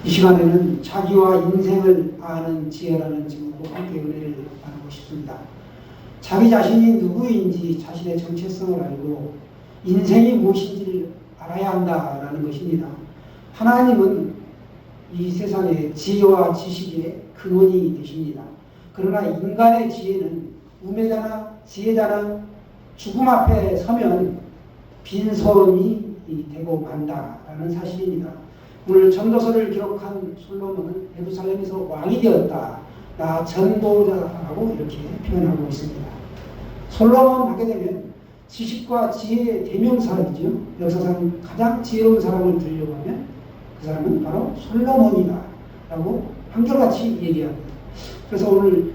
이 시간에는 자기와 인생을 아는 지혜라는 제목으로 함께 은혜를 나누고 싶습니다. 자기 자신이 누구인지 자신의 정체성을 알고 인생이 무엇인지를 알아야 한다라는 것입니다. 하나님은 이 세상의 지혜와 지식의 근원이 되십니다. 그러나 인간의 지혜는 우매자나 지혜자나 죽음 앞에 서면 빈소음이 되고 만다라는 사실입니다. 오늘 전도서를 기록한 솔로몬은 예루살렘에서 왕이 되었다. 나 전도자라고 이렇게 표현하고 있습니다. 솔로몬 하게 되면 지식과 지혜의 대명사이죠. 역사상 가장 지혜로운 사람을 들으려고 하면 그 사람은 바로 솔로몬이다 라고 한결같이 얘기합니다. 그래서 오늘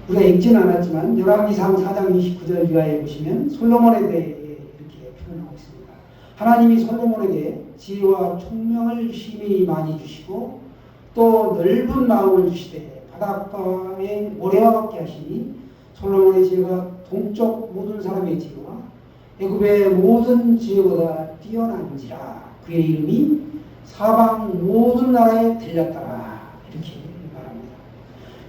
우리가 읽지는 않았지만 열왕기상 4장 29절 이하에 보시면 솔로몬에 대해 이렇게 표현하고 있습니다. 하나님이 솔로몬에게 지혜와 총명을 심히 많이 주시고 또 넓은 마음을 주시되 바닷가의 모래와 같게 하시니 솔로몬의 지혜가 동쪽 모든 사람의 지혜와 애굽의 모든 지혜보다 뛰어난지라 그의 이름이 사방 모든 나라에 들렸더라 이렇게 말합니다.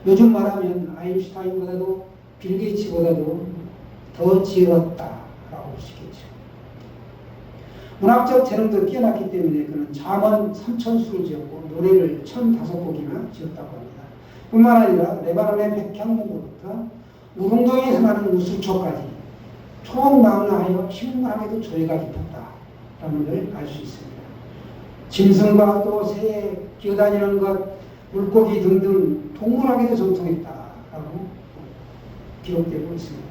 요즘 말하면 아인슈타인보다도 빌 게이츠보다도 더 지혜롭다라고 볼 수 있겠죠. 문학적 재능도 뛰어났기 때문에 그는 잠언 3000수를 지었고 노래를 1005곡이나 지었다고 합니다. 뿐만 아니라 레바논의 백향목으로부터 무릉도에서 나는 우수초까지 총망라하여 신문하게도 조예가 깊었다라는 걸 알 수 있습니다. 짐승과 또 새에 기어다니는 것, 물고기 등등 동물학에도 정통했다라고 기록되고 있습니다.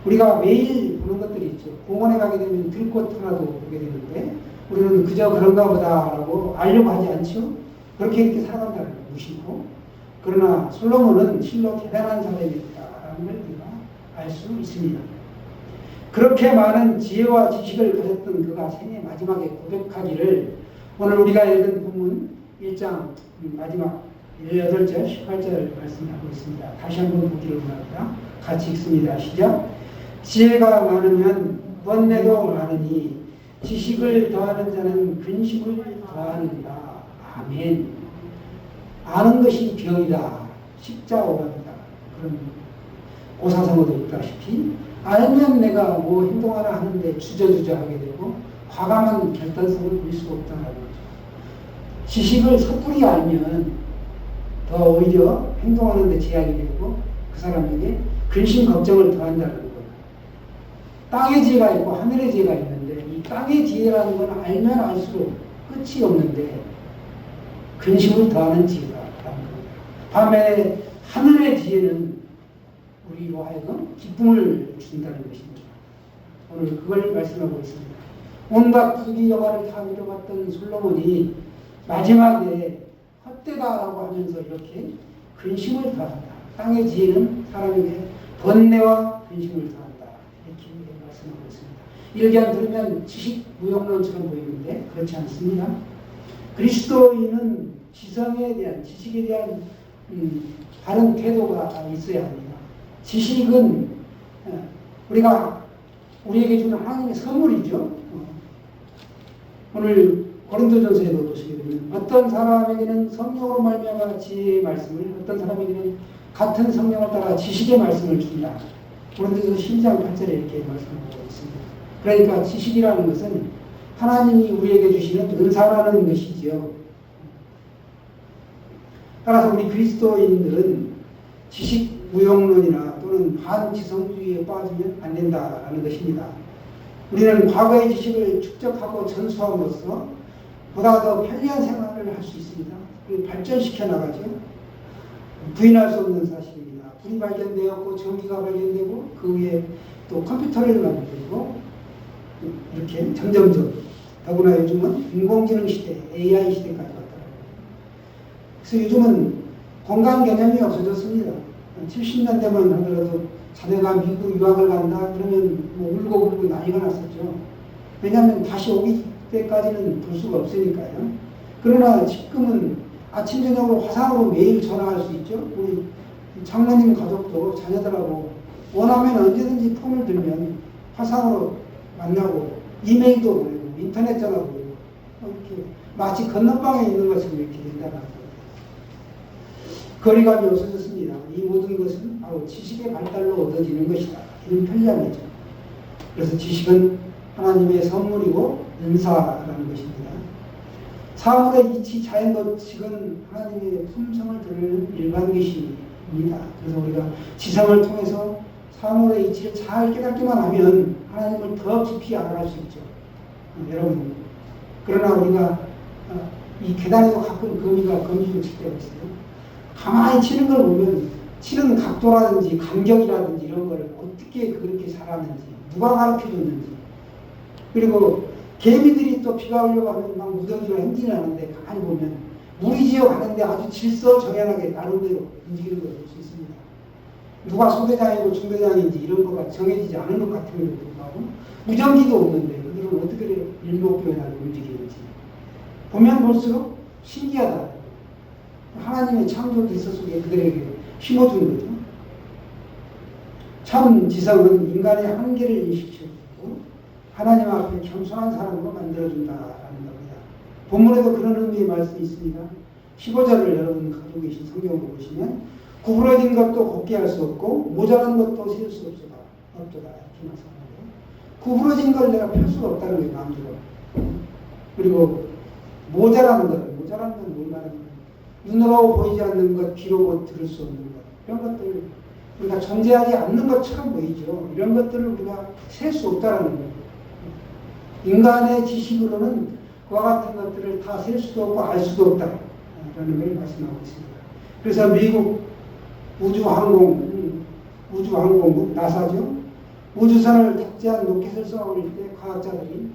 우리가 매일 보는 것들이 있죠. 공원에 가게 되면 들꽃 하나도 보게 되는데 우리는 그저 그런가 보다라고 알려고 하지 않죠. 그렇게 이렇게 살아간다는 걸 무시고 그러나 솔로몬은 실로 대단한 사람이었다라는 걸 우리가 알 수 있습니다. 그렇게 많은 지혜와 지식을 가졌던 그가 생애 마지막에 고백하기를 오늘 우리가 읽은 본문 1장 마지막 18절, 18절 말씀하고 있습니다. 다시 한번 보기를 원합니다. 같이 읽습니다. 시작. 지혜가 많으면 번뇌도 많으니 지식을 더하는 자는 근심을 더하는다. 아멘. 아는 것이 병이다. 십자오랍니다. 그런 오사성어도 있다시피 알면 내가 뭐 행동하나 하는데 주저주저 하게 되고 과감한 결단성을 보일 수가 없다는 거죠. 지식을 섣불리 알면 더 오히려 행동하는 데 제약이 되고 그 사람에게 근심 걱정을 더한다는 거예요. 땅의 지혜가 있고 하늘의 지혜가 있는데 이 땅의 지혜라는 건 알면 알수록 끝이 없는데 근심을 더하는 지혜다라는 겁니다. 반면에 하늘의 지혜는 우리로 하여금 기쁨을 준다는 것입니다. 오늘 그걸 말씀하고 있습니다. 온갖 부귀 영화를 다 누려봤던 솔로몬이 마지막에 헛되다라고 하면서 이렇게 근심을 더한다. 땅의 지혜는 사람에게 번뇌와 근심을 더한다. 이렇게 말씀하고 있습니다. 일견 들으면 지식 무용론처럼 보이는데 그렇지 않습니다. 그리스도인은 지성에 대한 지식에 대한 바른 태도가 있어야 합니다. 지식은 우리에게 주는 하나님의 선물이죠. 오늘 고린도전서에도 보시게 되면 어떤 사람에게는 성령으로 말미암아 지혜의 말씀을 어떤 사람에게는 같은 성령을 따라 지식의 말씀을 준다. 고린도전서 12장 8절에 이렇게 말씀하고 있습니다. 그러니까 지식이라는 것은 하나님이 우리에게 주시는 은사라는 것이지요. 따라서 우리 그리스도인들은 지식 무용론이나 또는 반지성주의에 빠지면 안 된다라는 것입니다. 우리는 과거의 지식을 축적하고 전수함으로써 보다 더 편리한 생활을 할 수 있습니다. 발전시켜 나가죠. 부인할 수 없는 사실입니다. 불이 발견되었고 전기가 발견되고 그 위에 또 컴퓨터를 만들고 이렇게 점점점 더구나 요즘은 인공지능 시대, AI 시대까지 왔다. 그래서 요즘은 건강 개념이 없어졌습니다. 70년대만 하더라도 자네가 미국 유학을 간다 그러면 뭐 울고 난리가 났었죠. 왜냐하면 다시 오기 때까지는 볼 수가 없으니까요. 그러나 지금은 아침 저녁으로 화상으로 매일 전화할 수 있죠. 우리 장모님 가족도 자녀들하고 원하면 언제든지 폰을 들면 화상으로 만나고 이메일도 보내고 인터넷 전화도 보내고 이렇게 마치 건너방에 있는 것처럼 이렇게 된다는 거예요. 거리감이 없어졌습니다. 이 모든 것은 바로 지식의 발달로 얻어지는 것이다. 이런 편리함이죠. 그래서 지식은 하나님의 선물이고 은사라는 것입니다. 사물의 이치, 자연법칙은 하나님의 품성을 드러내는 일반 계시입니다. 그래서 우리가 지성을 통해서 사물의 이치를 잘 깨닫기만 하면 하나님을 더 깊이 알아갈 수 있죠. 여러분, 그러나 우리가 이 계단에도 가끔 거미줄 칠 때가 있어요. 가만히 치는 걸 보면 치는 각도라든지 간격이라든지 이런 걸 어떻게 그렇게 살았는지, 누가 가르쳐줬는지, 그리고 개미들이 또 비가 오려고 하면 막 무더기로 행진하는데 가만히 보면 무리지어 가는데 아주 질서정연하게 나름대로 움직이는 걸 볼 수 있습니다. 누가 소대장이고 중대장인지 이런 거가 정해지지 않은 것 같음에도 불구하고 무전기도 없는데 그들은 어떻게 일목요연하게 움직이는지 보면 볼수록 신기하다. 하나님의 창조 질서 속에 그들에게 심어준 거죠. 참 지성은 인간의 한계를 인식시키고 하나님 앞에 겸손한 사람으로 만들어준다라는 겁니다. 본문에도 그런 의미의 말씀이 있습니다. 15절을 여러분 가지고 계신 성경을 보시면 구부러진 것도 곱게 할 수 없고 모자란 것도 셀 수 없도다. 이렇게 말씀합니다. 구부러진 걸 내가 펼 수가 없다는 거예요. 마음대로. 그리고 모자라는 건 뭘 말하는 거예요? 눈으로 보이지 않는 것, 귀로 들을 수 없는 것, 이런 것들 우리가 존재하지 않는 것처럼 보이죠. 이런 것들을 우리가 셀 수 없다는 거예요. 인간의 지식으로는 그와 같은 것들을 다 셀 수도 없고 알 수도 없다라는 걸 말씀하고 있습니다. 그래서 미국 우주항공국 나사죠. 우주선을 탑재한 로켓을 쏘아올릴 때 과학자들이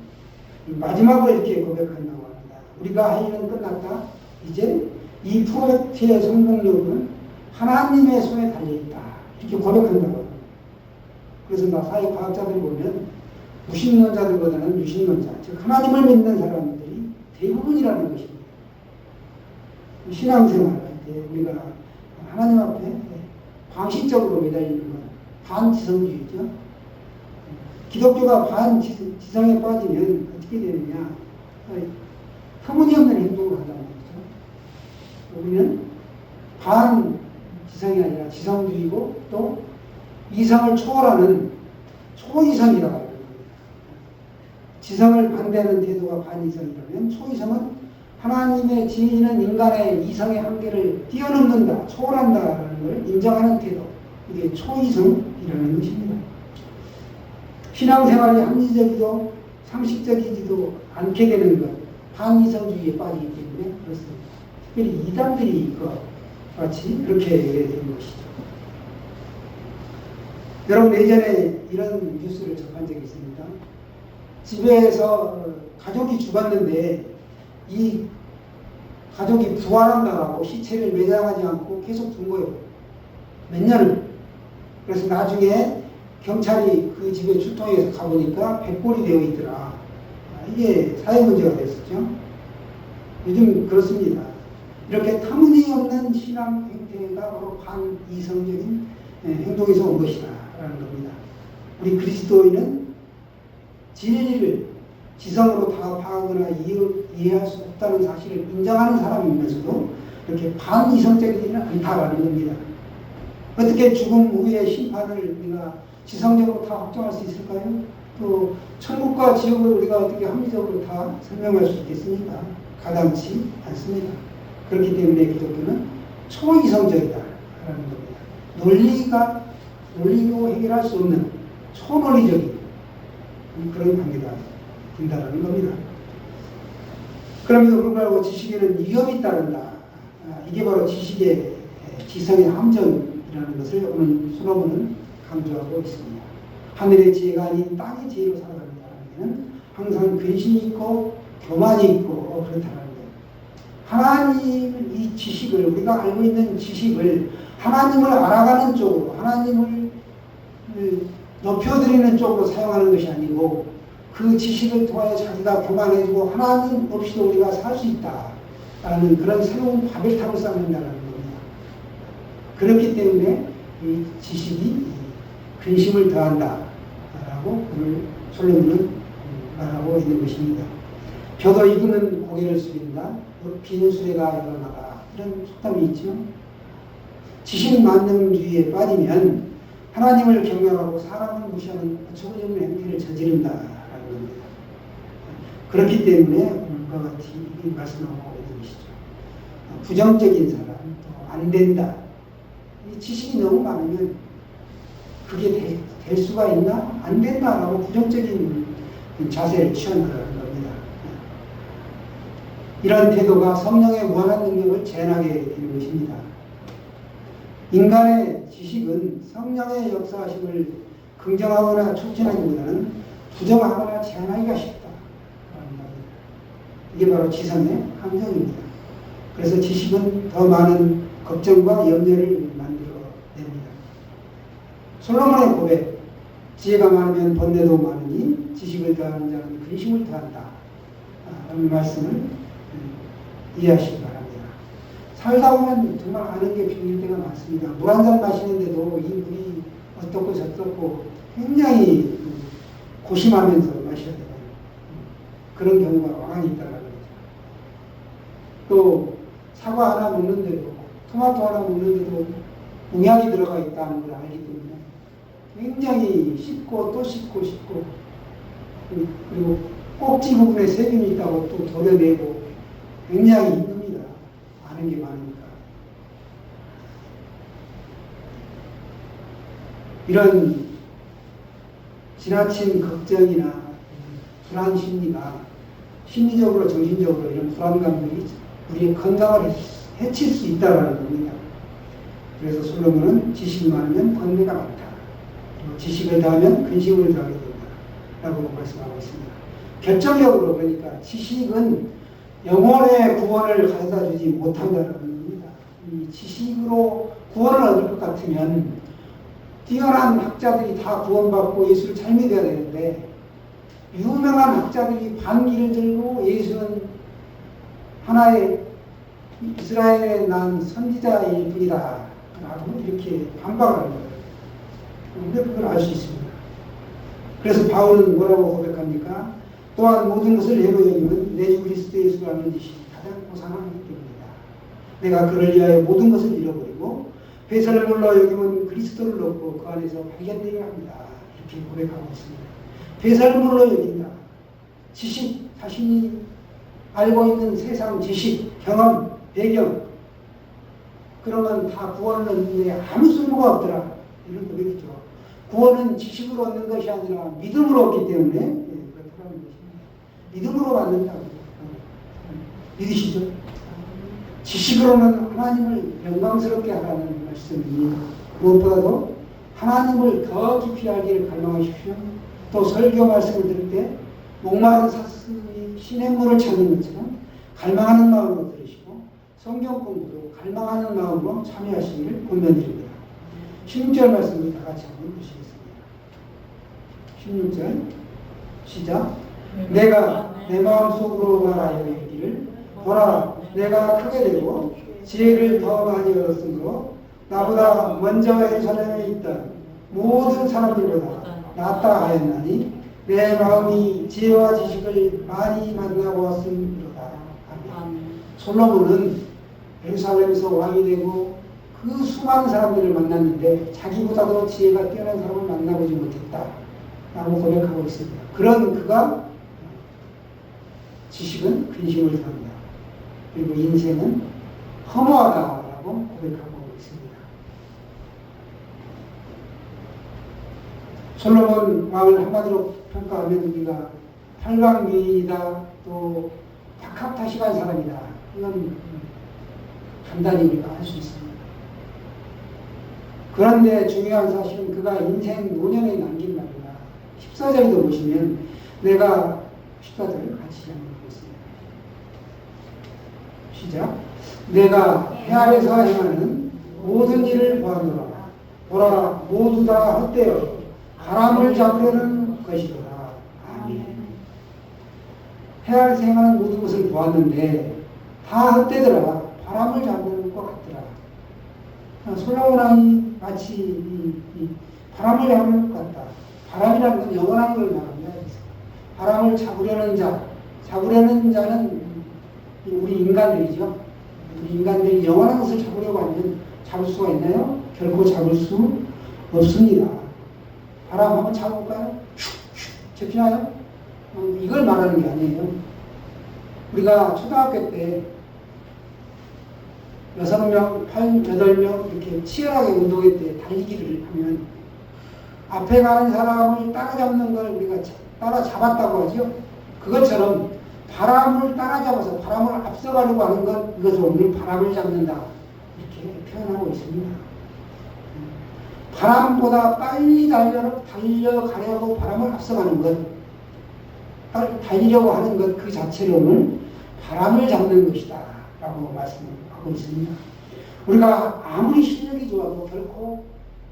마지막으로 이렇게 고백한다고 합니다. 우리가 할 일은 끝났다. 이제 이 프로젝트의 성공률은 하나님의 손에 달려있다. 이렇게 고백한다고 합니다. 그래서 나사의 과학자들이 보면 무신론자들보다는 유신론자, 즉 하나님을 믿는 사람들이 대부분이라는 것입니다. 신앙생활 할 때 우리가 하나님 앞에 광식적으로 매달리는 건 반지성주의죠. 기독교가 반지성에 빠지면 어떻게 되느냐, 터무니없는 행동을 한다는 거죠. 우리는 반지성이 아니라 지성주의고 또 이성을 초월하는 초이성이라고 합니다. 지성을 반대하는 태도가 반이성이라면 초이성은 하나님의 지혜는 인간의 이성의 한계를 뛰어넘는다, 초월한다라는 걸 인정하는 태도. 이게 초이성이라는 것입니다. 신앙생활이 합리적이고 상식적이지도 않게 되는 것, 반이성주의에 빠지기 때문에 그렇습니다. 특별히 이단들이 같이 그렇게 되는 것이죠. 여러분 예전에 이런 뉴스를 접한 적이 있습니다. 집에서 가족이 죽었는데 이 가족이 부활한다고 시체를 매장하지 않고 계속 둔 거예요. 몇 년을. 그래서 나중에 경찰이 그 집에 출동해서 가보니까 백골이 되어 있더라. 이게 사회 문제가 됐었죠. 요즘 그렇습니다. 이렇게 터무니없는 신앙 행태가 바로 반이성적인 행동에서 온 것이다 라는 겁니다. 우리 그리스도인은 진리를 지성으로 다 파악하거나 이해할 수 없다는 사실을 인정하는 사람이면서도 이렇게 반이성적이지는 않다라는 겁니다. 어떻게 죽음 후의 심판을 우리가 지성적으로 다 확정할 수 있을까요? 또 천국과 지옥을 우리가 어떻게 합리적으로 다 설명할 수 있겠습니까? 가당치 않습니다. 그렇기 때문에 기독교는 초이성적이다라는 겁니다. 논리로 해결할 수 없는 초논리적인 그런 관계가 된다는 겁니다. 그럼에도 불구하고 지식에는 위험이 따른다. 이게 바로 지식의 지성의 함정이라는 것을 오늘 수노문은 강조하고 있습니다. 하늘의 지혜가 아닌 땅의 지혜로 살아간다는 것은 항상 근심이 있고 교만이 있고 그렇다는 거예요. 하나님 이 지식을 우리가 알고 있는 지식을 하나님을 알아가는 쪽으로 하나님을 높여드리는 쪽으로 사용하는 것이 아니고 그 지식을 통하여 자기가 교만해지고 하나님 없이도 우리가 살 수 있다라는 그런 새로운 바벨탑을 쌓는다는 겁니다. 그렇기 때문에 이 지식이 근심을 더한다라고 오늘 솔로몬은 말하고 있는 것입니다. 벼도 익으면 고개를 숙인다. 빈 수레가 일어나다. 이런 속담이 있죠. 지식만능주의에 빠지면 하나님을 경멸하고 사람을 무시하는 어처구니없는 행위를 저지른다라는 겁니다. 그렇기 때문에 오늘과 같이 이 말씀을 하고 있는 것이죠. 부정적인 사람, 또 안 된다. 이 지식이 너무 많으면 그게 될 수가 있나? 안 된다라고 부정적인 자세를 취한다는 겁니다. 이런 태도가 성령의 무한한 능력을 제한하게 되는 것입니다. 인간의 지식은 성령의 역사하심을 긍정하거나 촉진하기보다는 부정하거나 제한하기가 쉽다. 이게 바로 지성의 함정입니다. 그래서 지식은 더 많은 걱정과 염려를 만들어냅니다. 솔로몬의 고백, 지혜가 많으면 번뇌도 많으니 지식을 더하는 자는 근심을 더한다. 라는 말씀을 이해하시기 바랍니다. 살다 보면 정말 아는 게 비밀 때가 많습니다. 물 한 잔 마시는데도 이 물이 어떻고 저떻고 굉장히 고심하면서 마셔야 돼요. 그런 경우가 왕왕히 있다는 거죠. 또 사과 하나 먹는데도 토마토 하나 먹는데도 농약이 들어가 있다는 걸 알기 때문에 굉장히 씻고 또 씻고 그리고 꼭지 부분에 세균이 있다고 또 도려내고 굉장히 힘듭니다. 아는 게 많으니까. 이런 지나친 걱정이나 불안 심리가 심리적으로 정신적으로 이런 불안감들이 우리의 건강을 해칠 수 있다는 겁니다. 그래서 솔로몬은 지식이 많으면 번뇌가 많다. 지식을 더하면 근심을 더하게 된다. 라고 말씀하고 있습니다. 결정적으로 그러니까 지식은 영혼의 구원을 가져다 주지 못한다는 겁니다. 이 지식으로 구원을 얻을 것 같으면 뛰어난 학자들이 다 구원받고 예수를 잘 믿어야 되는데 유명한 학자들이 반기를 들고 예수는 하나의 이스라엘에 난 선지자일 뿐이다 라고 이렇게 반박하는 거예요. 우리가 그걸 알 수 있습니다. 그래서 바울은 뭐라고 고백합니까? 또한 모든 것을 예로 여기면 내 주 그리스도 예수가 아는 것이 가장 고상하기 때문이다. 내가 그를 위하여 모든 것을 잃어버리고 배설을 몰라 여기면 그리스도를 얻고 그 안에서 발견되게 합니다. 이렇게 고백하고 있습니다. 배설을 몰라 여긴다. 지식, 자신이 알고 있는 세상 지식, 경험, 배경 그러면 다 구원을 얻는데 아무 쓸모가 없더라. 이런 고백이죠. 구원은 지식으로 얻는 것이 아니라 믿음으로 얻기 때문에 그렇다는 것입니다. 믿음으로 받는다고 믿으시죠? 지식으로는 하나님을 영광스럽게 하라는 말씀입니다. 무엇보다도 하나님을 더 깊이 알기를 갈망하십시오. 또 설교 말씀을 들을 때 목마른 사슴이 시냇물을 찾는 것처럼 갈망하는 마음으로 들으시고 성경 공부도 갈망하는 마음으로 참여하시기를 권면드립니다. 16절 말씀을 다 같이 한번 보시겠습니다. 16절 시작. 내가 내 마음속으로 말하여 이르기를 보라 내가 크게 되고 지혜를 더 많이 얻었으므로 나보다 먼저 예루살렘에 있던 모든 사람들보다 낫다 하였나니 내 마음이 지혜와 지식을 많이 만나고 왔음이로다. 솔로몬은 예루살렘에서 왕이 되고 그 수많은 사람들을 만났는데 자기보다도 지혜가 뛰어난 사람을 만나보지 못했다 라고 고백하고 있습니다. 그런 그가 지식은 근심을 더한다. 그리고 인생은 허무하다라고 고백하고 있습니다. 솔로몬 왕을 한마디로 평가하면 우리가 팔방미인이다, 또 박학다식한 사람이다. 이건 간단히 우리가 할 수 있습니다. 그런데 중요한 사실은 그가 인생 노년에 남긴 말이다. 14절도 보시면 내가 14절 같이 한번 보겠습니다. 시작. 내가 해 아래서 행하는 모든 일을 보았노라. 보라 모두 다 헛되어 바람을 잡으려는 것이로다. 아멘. 해 아래서 행하는 모든 것을 보았는데 다 헛되더라. 바람을 잡으려는 것 같더라. 솔로몬 왕이 마치 이 바람을 잡으려는 것 같다. 바람이라는 건 영원한 걸 말합니다. 바람을 잡으려는 자, 잡으려는 자는 우리 인간들이죠. 우리 인간들이 영원한 것을 잡으려고 하면 잡을 수가 있나요? 결코 잡을 수 없습니다. 바람 한번 잡아볼까요? 잡히나요? 이걸 말하는 게 아니에요. 우리가 초등학교 때 6명, 8명 이렇게 치열하게 운동회 때 달리기를 하면 앞에 가는 사람을 따라잡는 걸 우리가 따라잡았다고 하죠. 그것처럼 바람을 따라잡아서 바람을 앞서가려고 하는 것, 이것을 오늘 바람을 잡는다 이렇게 표현하고 있습니다. 바람보다 빨리 달려가려고 바람을 앞서가는 것, 달리려고 하는 것 그 자체를 오늘 바람을 잡는 것이다 라고 말씀하고 있습니다. 우리가 아무리 실력이 좋아도 결코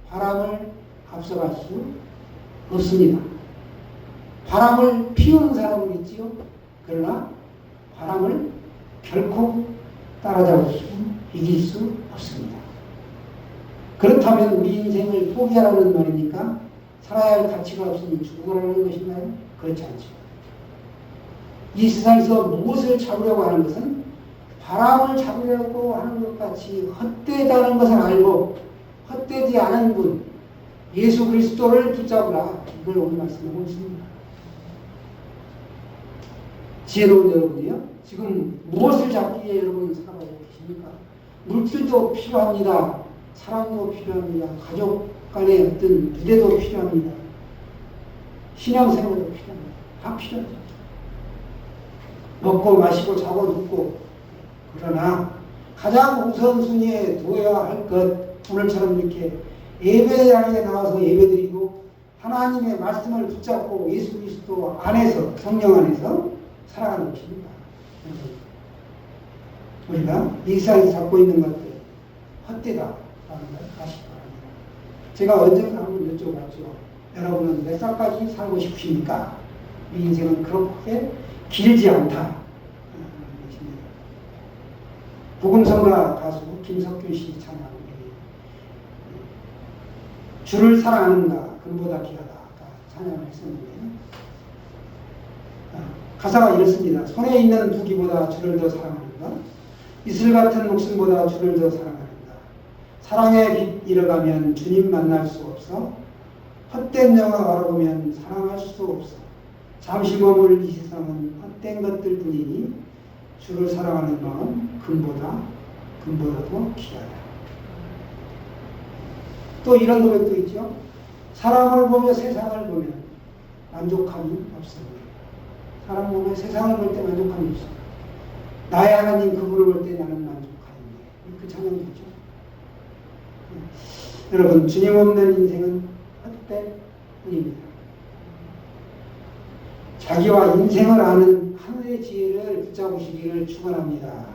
바람을 앞서갈 수 없습니다. 바람을 피우는 사람은 있지요. 그러나 바람을 결코 따라잡을 수, 이길 수 없습니다. 그렇다면 우리 인생을 포기하라는 말입니까? 살아야 할 가치가 없으면 죽어라는 것인가요? 그렇지 않죠. 이 세상에서 무엇을 잡으려고 하는 것은 바람을 잡으려고 하는 것 같이 헛되다는 것을 알고 헛되지 않은 분, 예수 그리스도를 붙잡으라. 이걸 오늘 말씀하고 있습니다. 지혜로운 여러분이요. 지금 무엇을 잡기 위해 여러분 살아가고 계십니까? 물질도 필요합니다. 사랑도 필요합니다. 가족 간의 어떤 유대도 필요합니다. 신앙생활도 필요합니다. 다 필요하죠. 먹고 마시고 자고 눕고. 그러나 가장 우선순위에 둬야 할 것, 오늘처럼 이렇게 예배장에 나와서 예배드리고 하나님의 말씀을 붙잡고 예수 그리스도 안에서, 성령 안에서 살아가는 것입니다. 우리가 이 세상에서 잡고 있는 것들 헛되다라는 걸 아시기 바랍니다. 제가 언젠가 한번 여쭤봤죠. 여러분은 몇 살까지 살고 싶으십니까? 이 인생은 그렇게 길지 않다. 복음성가 가수 김석균 씨 찬양, 주를 사랑하는가 금보다 귀하다 찬양을 했었는데, 가사가 이렇습니다. 손에 있는 부귀보다 주를 더 사랑하는가? 이슬 같은 목숨보다 주를 더 사랑하는가? 사랑의 빛 잃어가면 주님 만날 수 없어. 헛된 영화 바라보면 사랑할 수 없어. 잠시 머물 이 세상은 헛된 것들 뿐이니 주를 사랑하는 마음 금보다도 귀하다. 또 이런 노래도 있죠. 사람을 보며 세상을 보면 만족함이 없습니다. 사람을 보며 세상을 볼 때 만족함이 없습니다. 나의 하나님 그분을 볼 때 나는 만족하는데. 그 찬양도 있죠. 여러분, 주님 없는 인생은 헛된 뿐입니다. 자기와 인생을 아는 하늘의 지혜를 붙잡으시기를 축원합니다.